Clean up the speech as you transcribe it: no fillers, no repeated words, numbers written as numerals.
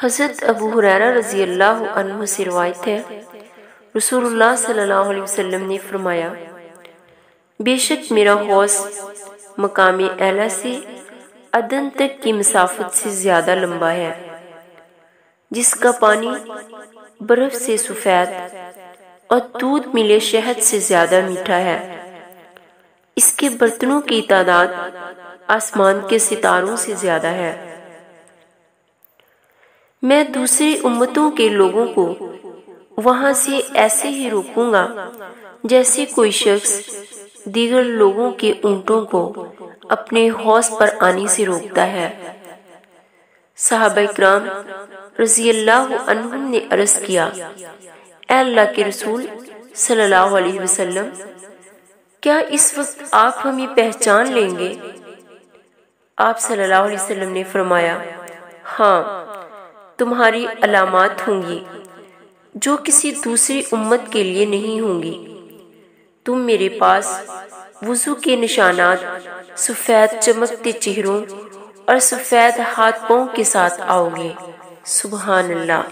حضرت ابو ہریرہ رضی اللہ عنہ سے روایت ہے، رسول اللہ صلی اللہ علیہ وسلم نے فرمایا، بے شک میرا حوض مقام اعلیٰ سے عدن تک کی مسافت سے زیادہ لمبا ہے، جس کا پانی برف سے سفید اور دودھ ملے شہد سے زیادہ میٹھا ہے۔ اس کے برتنوں کی تعداد آسمان کے ستاروں سے زیادہ ہے۔ میں دوسری امتوں کے لوگوں کو وہاں سے ایسے ہی روکوں گا جیسے کوئی شخص دیگر لوگوں کے اونٹوں کو اپنے حوض پر آنے سے روکتا ہے۔ صحابہ کرام رضی اللہ عنہم نے عرض کیا، اے اللہ کے رسول صلی اللہ علیہ وسلم، کیا اس وقت آپ ہمیں پہچان لیں گے؟ آپ صلی اللہ علیہ وسلم نے فرمایا، ہاں، تمہاری علامات ہوں گی جو کسی دوسری امت کے لیے نہیں ہوں گی۔ تم میرے پاس وضو کے نشانات، سفید چمکتے چہروں اور سفید ہاتھ پاؤں کے ساتھ آؤ گے۔ سبحان اللہ۔